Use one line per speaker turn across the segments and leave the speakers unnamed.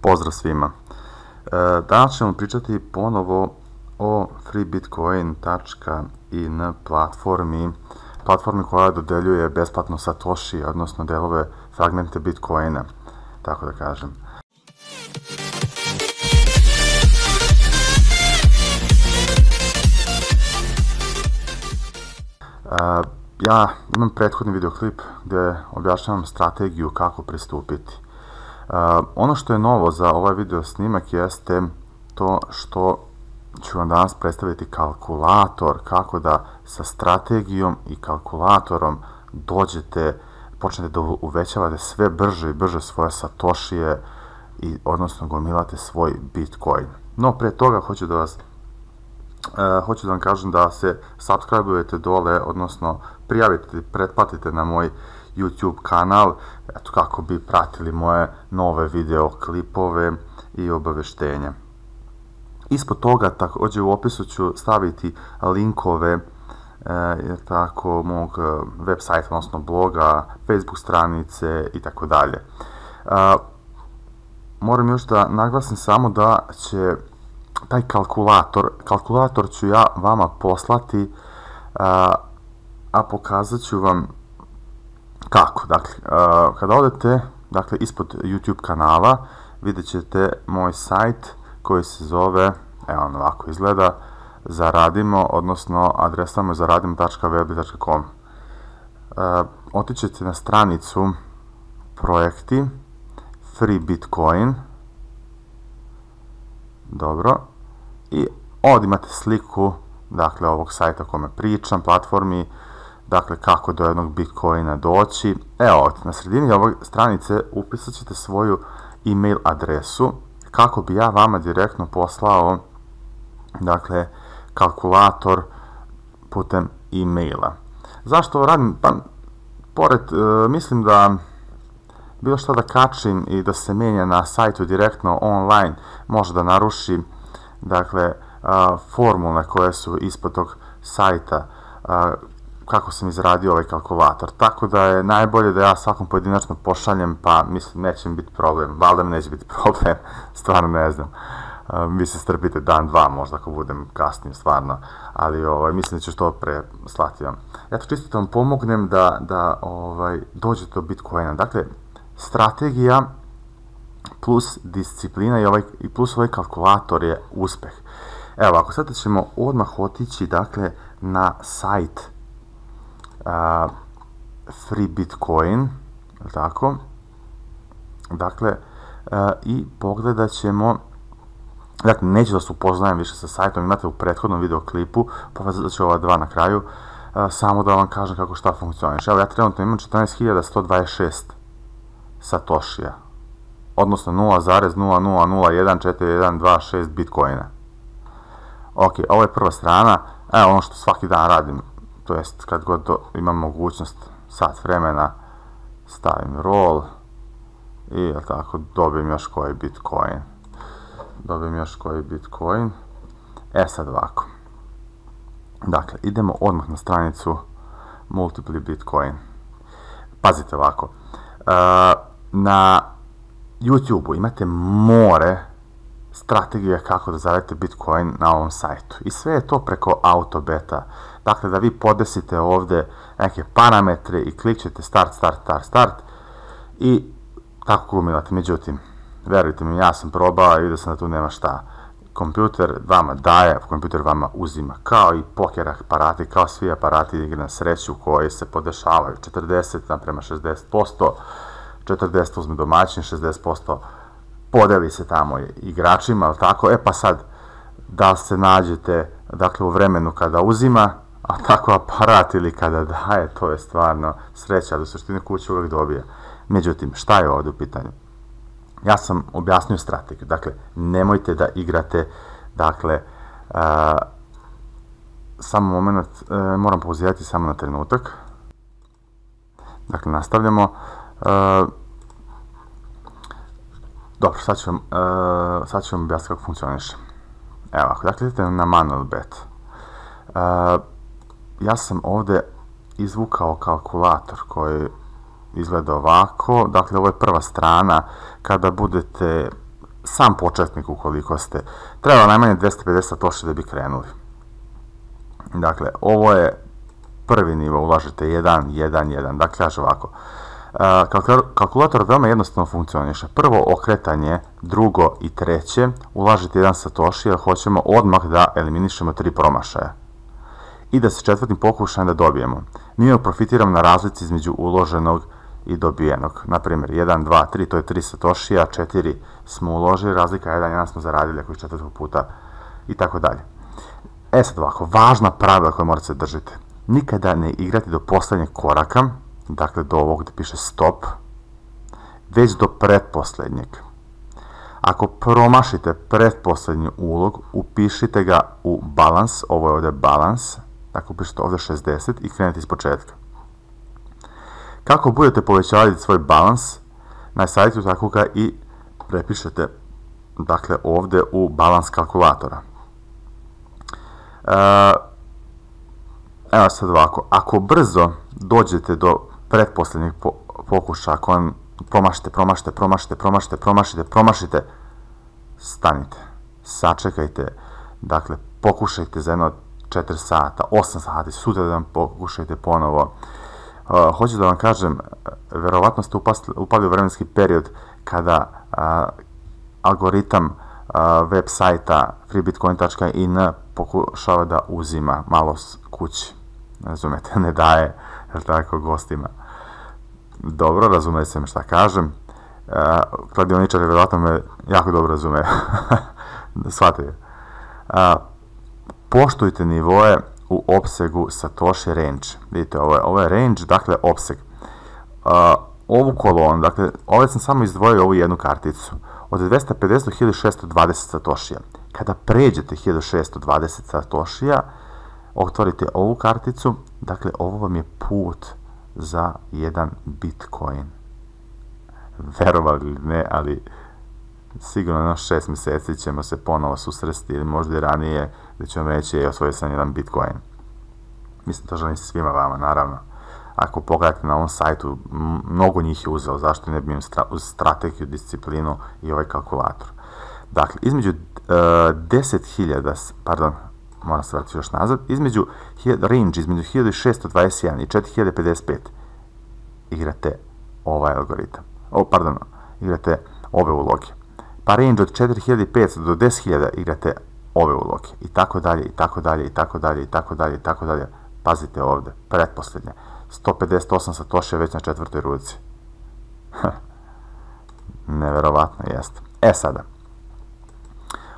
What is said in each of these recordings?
Pozdrav svima. Danas ćemo pričati ponovo o freebitcoin.in platformi koja dodeljuje besplatno Satoshi, odnosno delove fragmente Bitcoina, tako da kažem. Ja imam prethodni videoklip gdje objašnjavam strategiju kako pristupiti. Ono što je novo za ovaj video snimak jeste to što ću vam danas predstaviti kalkulator, kako da sa strategijom i kalkulatorom počnete da uvećavate sve brže i brže svoje satoshije i odnosno gomilate svoj Bitcoin. No prije toga hoću da vam kažem da se subscribe-ujete dole, odnosno prijavite, pretplatite na moj YouTube kanal, eto kako bi pratili moje nove video klipove i obaveštenja. Ispod toga također u opisu ću staviti linkove mog web sajta, odnosno bloga, Facebook stranice i tako dalje. Moram još da naglasim samo da će taj kalkulator ću ja vama poslati, a pokazat ću vam kako. Dakle, kada odete ispod YouTube kanala vidjet ćete moj sajt koji se zove, evo on ovako izgleda, Zaradimo, odnosno adresa mu je zaradimo.weebly.com. Otićete na stranicu projekti, free bitcoin, dobro, i ovdje imate sliku, dakle, ovog sajta o kome pričam, platformi, dakle, kako do jednog Bitcoina doći. Evo ovdje, na sredini ove stranice upisat ćete svoju e-mail adresu, kako bi ja vama direktno poslao, dakle, kalkulator putem e-maila. Zašto ovo radim? Pa, mislim da bilo što da kačim i da se menja na sajtu direktno online, može da naruši, dakle, formule koje su ispod tog sajta, kako sam izradio ovaj kalkulator. Tako da je najbolje da ja svakom pojedinačno pošaljem, pa mislim neće mi biti problem, valjda mi neće biti problem, stvarno ne znam. Vi se strpite dan, dva možda ako budem kasnije, stvarno, ali mislim da ću što pre slati vam. Eto, čisto da vam pomognem da dođete do Bitcoina. Dakle, strategija plus disciplina i plus ovaj kalkulator je uspeh. Evo, ako sada ćemo odmah otići, dakle, na sajt Free Bitcoin, tako, dakle, i pogledat ćemo, dakle, neću da se upoznajem više sa sajtom, imate u prethodnom videoklipu, povezat ću ova dva na kraju, samo da vam kažem kako šta funkcioniš. Evo, ja trenutno imam 14.126 satoshija, odnosno 0,00014126 bitcoina. Ok, ovo je prva strana, evo ono što svaki dan radim, to jest kad god imam mogućnost, sat vremena, stavim roll i tako dobijem još koji bitcoin. Sad ovako. Dakle, idemo odmah na stranicu Multiply Bitcoin. Pazite ovako. Na YouTube-u imate more strategije kako da zaradite Bitcoin na ovom sajtu. I sve je to preko AutoBeta. Dakle, da vi podesite ovdje neke parametre i klikćete start i tako gomilate. Međutim, verujte mi, ja sam probao i vidio sam da tu nema šta. Kompjuter vama daje, kompjuter vama uzima, kao i poker aparati, kao svi aparati igre na sreću koji se podešavaju 40 prema 60%, 40 uzme domaćin, 60% podeli se tamo igračima, ali tako, pa sad, da se nađete, dakle, u vremenu kada uzima, a tako aparat ili kada daje, to je stvarno sreća, ali u suštini kuća uvijek dobije. Međutim, šta je ovdje u pitanju? Ja sam objasnio strategiju, dakle, nemojte da igrate, dakle, samo moment, moram pauzirati samo na trenutak. Dakle, nastavljamo. Dobro, sad ću vam objasniti kako funkcioniše. Evo, ako dakle idete na manual bet, ja sam ovdje izvukao kalkulator koji izgleda ovako, dakle ovo je prva strana, kada budete sam početnik ukoliko ste. Treba najmanje 250 satoshi da bi krenuli. Dakle, ovo je prvi nivo, ulažete 1, 1, 1. Dakle, kaže ovako. Kalkulator veoma jednostavno funkcioniše. Prvo okretanje, drugo i treće, ulažete 1 satoshi jer hoćemo odmah da eliminišemo 3 promašaja. I da se četvrtim pokušajem da dobijemo. Mi profitiramo na razlici između uloženog i dobijenog. Naprimjer, 1, 2, 3, to je 3 satoshija, 4 smo uložili, razlika 1, 1 smo zaradili ako je četvrtog puta i tako dalje. Sad ovako, važna pravila koje morate se držati. Nikada ne igrati do poslednjeg koraka, dakle do ovog gde piše stop, već do pretposlednjeg. Ako promašite pretposlednji ulog, upišite ga u balans, ovo je ovde balans, dakle upišite ovde 60 i krenete iz početka. Kako budete povećavali svoj balans, na sajtu tako ga i prepišete, dakle ovde u balans kalkulatora. Evo sad ovako, ako brzo dođete do pretposlednjeg pokušaja, ako vam promašite, stanite, sačekajte, dakle pokušajte za jedno 4 sata, 8 sati, sutra da vam pokušajte ponovo. Hoću da vam kažem, verovatno ste upali u vremenski period kada algoritam web sajta freebitcoin.in pokušava da uzima malo kući. Razumete, ne daje, jel tako, gostima. Dobro, razumete se me šta kažem. Kladioničari verovatno me jako dobro razume. Shvatite. Poštujte nivoe u opsegu Satoshi range. Vidite, ovo je range, dakle opseg. Ovu kolonu, dakle, ovdje sam samo izdvojio ovu jednu karticu. Od 250 do 1620 satoshija. Kada pređete 1620 satoshija, otvorite ovu karticu, dakle, ovo vam je put za jedan Bitcoin. Verovali ili ne, ali sigurno na 6 mjeseci ćemo se ponovo susresti, ili možda i ranije, gdje ću vam reći, osvojio sam jedan Bitcoin. Mislim, to želim svima vama, naravno. Ako pogledate na ovom sajtu, mnogo njih je uzelo, zašto ne bi im uz strategiju, disciplinu i ovaj kalkulator. Dakle, između 10.000, pardon, moram se vratiti još nazad, range između 1621 i 4055 igrate ovaj algoritam. Igrate ove uloge. Pa range od 4500 do 10.000 igrate ove uloge. I tako dalje, i tako dalje, i tako dalje, i tako dalje, i tako dalje. Pazite ovde, pretposlednje. 158 satoshi već na četvrtoj ruci. Neverovatno jeste. Sada.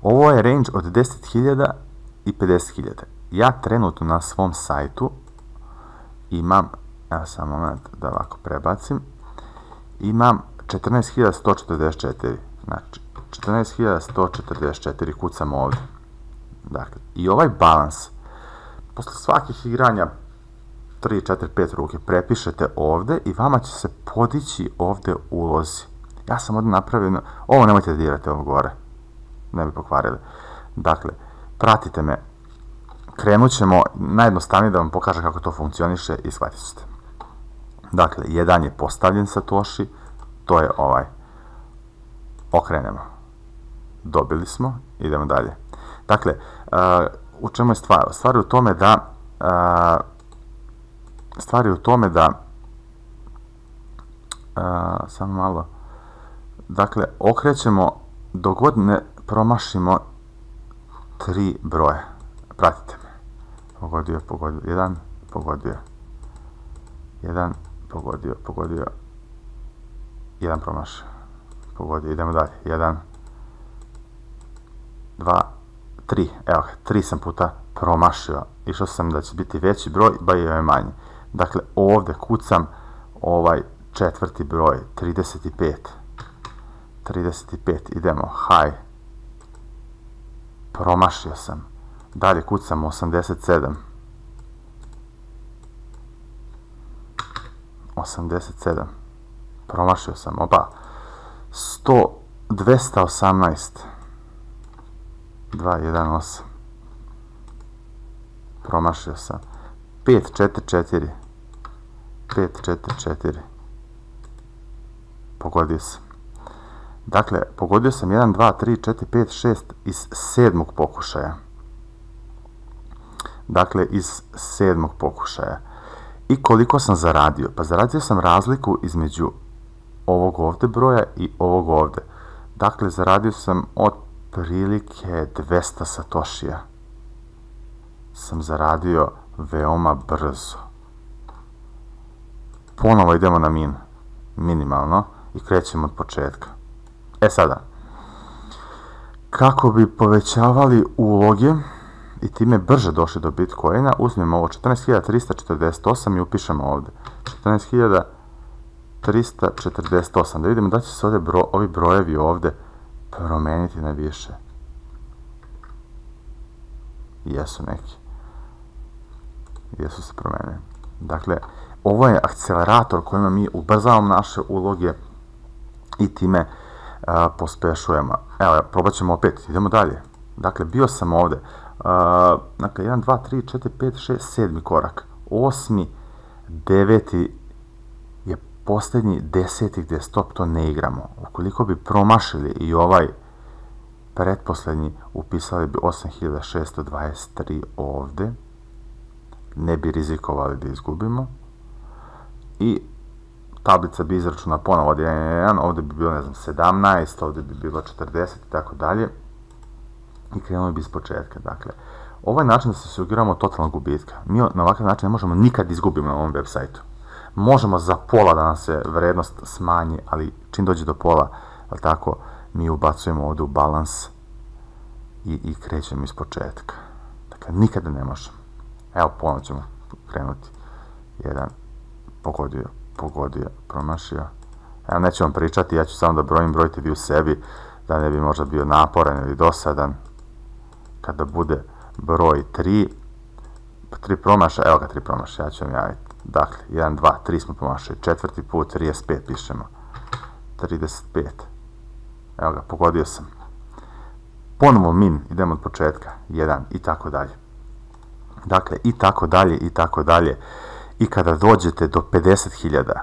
Ovo je range od 10.000 i 50.000. Ja trenutno na svom sajtu imam, evo sam moment da ovako prebacim, imam 14.144. Znači, 14.144 kucam ovde. Dakle, i ovaj balans, posle svakih igranja 3, 4, 5 ruke, prepišete ovde i vama će se podići ovde ulozi. Ja sam ovde napravio, ovo nemojte da dirate ovo gore, ne bi pokvarili. Dakle, pratite me, krenut ćemo najjednostavnije da vam pokažem kako to funkcioniše i shvatit ćete. Dakle, jedan je postavljen Satoshi, to je ovaj. Okrenemo. Dobili smo, idemo dalje. Dakle, u čemu je stvar? Stvar je u tome da samo malo, dakle, okrećemo dok god ne promašimo 3 broje. Pratite me. Pogodio, 1, pogodio. 1, pogodio. 1 promašio. Pogodio, idemo dalje. 1, 2, 3. Evo ga, 3 sam puta promašio. Išao sam da će biti veći broj, ba je manji. Dakle, ovde kucam ovaj četvrti broj, 35. 35, idemo, high. Promašio sam. Dalje kucam 87. 87. Promašio sam, opa. 218. 218. Promašio sam. 544. 544. Pogodio sam. Dakle, pogodio sam 1, 2, 3, 4, 5, 6 iz 7. pokušaja. Dakle, iz 7. pokušaja. I koliko sam zaradio? Pa zaradio sam razliku između ovog ovde broja i ovog ovde. Dakle, zaradio sam otprilike 200 satoshija. Sam zaradio veoma brzo. Ponovo idemo na minimalno i krećemo od početka. Sada, kako bi povećavali uloge i time brže došli do Bitcoina, uzmemo ovo 14.348 i upišemo ovde 14.348, da vidimo da će se ovi brojevi ovde promeniti na više. Jesu neki. Jesu se promenili. Dakle, ovo je akcelerator kojima mi ubrzavamo naše uloge i time pospešujemo. Evo, probat ćemo opet, idemo dalje. Dakle, bio sam ovde. Dakle, 1, 2, 3, 4, 5, 6, 7. korak. 8. 9. je poslednji, 10. gde je stop, to ne igramo. Ukoliko bi promašili i ovaj pretposlednji, upisali bi 8623 ovde. Ne bi rizikovali da izgubimo. I tablica bi izračuna ponovo od 1, ovde bi bilo, ne znam, 17, ovde bi bilo 40 i tako dalje. I krenuli bi iz početka. Dakle, ovaj način da se sugeramo totalnog gubitka. Mi na ovakav način ne možemo nikad izgubiti na ovom web sajtu. Možemo za pola da nam se vrednost smanji, ali čim dođe do pola, tako, mi ubacujemo ovde u balans i krećemo iz početka. Dakle, nikada ne možemo. Evo, ponovno ćemo krenuti. 1, pogodio, promašio. Evo, neću vam pričati, ja ću samo da brojite vi u sebi, da ne bi možda bio naporan ili dosadan. Kada bude broj 3 promašaja, evo ga 3 promašaja, ja ću vam javiti. Dakle, 1, 2, 3 smo promašali, 4. put 35 pišemo. 35. Evo ga, pogodio sam. Ponovo idemo od početka, 1 i tako dalje. Dakle, i tako dalje, i tako dalje. I kada dođete do 50.000,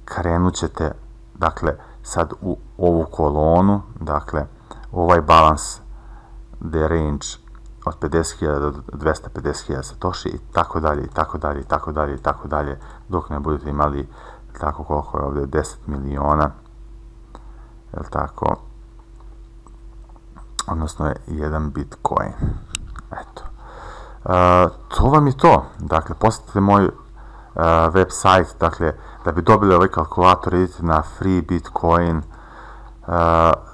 krenut ćete, dakle, sad u ovu kolonu, dakle, ovaj balans gde je range od 50.000 do 250.000 satoshi i tako dalje, i tako dalje, i tako dalje, i tako dalje, dok ne budete imali, tako koliko je ovde, 10 miliona, je li tako, odnosno je 1 Bitcoin. Eto. To vam je to. Dakle, posjetite moj web sajt, dakle, da bi dobili ovaj kalkulator, idite na Free Bitcoin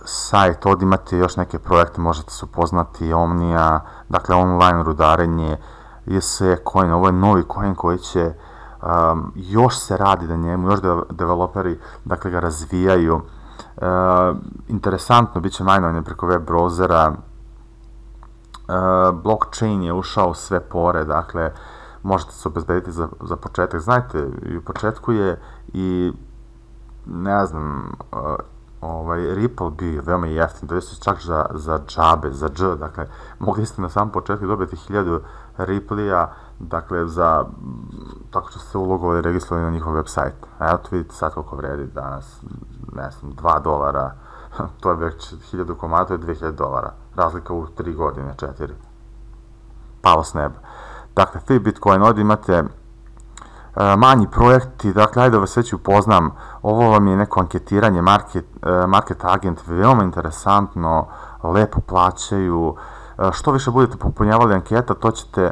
sajt, ovdje imate još neke projekte, možete se upoznati, Omnia, dakle, online rudarenje, ISE coin, ovo je novi coin koji će, još se radi na njemu, još developeri, dakle, ga razvijaju. Interesantno, bit će majnovanje preko web browsera, blockchain je ušao u sve pore, dakle, možete se obezbediti za početak. Znajte, i u početku je i, ne znam, Ripple bio veoma jeftin, to je čak za džabe, za dž, dakle, mogli ste na samom početku dobiti 1000 Ripple-a, dakle, tako što ste ulogovali i registrovali na njihov web sajt. A eto vidite sad koliko vredi danas, ne znam, $2, to je već 1000 komada, to je $2000, razlika u 3 godine, 4. Palo s neba. Dakle, Free Bitcoin, ovdje imate manji projekti, dakle, ajde da vas već upoznam, ovo vam je neko anketiranje, market agent, veoma interesantno, lepo plaćaju, što više budete popunjavali anketa, to ćete,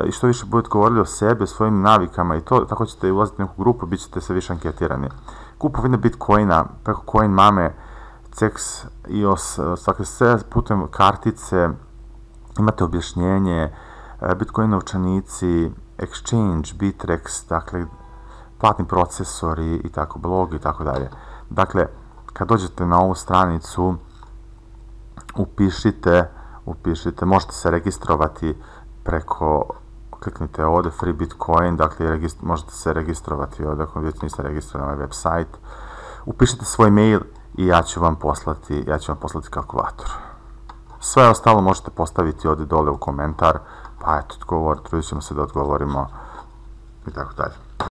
i što više budete govorili o sebi, o svojim navikama i to, tako ćete ulaziti u neku grupu, bit ćete sve više anketirani. Kupovina Bitcoina, preko Coin Mame, CEX, EOS, dakle, sve putem kartice, imate objašnjenje, Bitcoin novčanici, Exchange, Bittrex, dakle, platni procesori i tako, blog i tako dalje. Dakle, kad dođete na ovu stranicu, upišite, možete se registrovati preko, kliknite ovde, Free Bitcoin, dakle, možete se registrovati ovde, ako već niste registrovani na ovaj web sajt, upišite svoj mail i ja ću vam poslati kalkulator. Sve ostalo možete postaviti ovde dole u komentar, pa eto, trudit ćemo se da odgovorimo i tako dalje.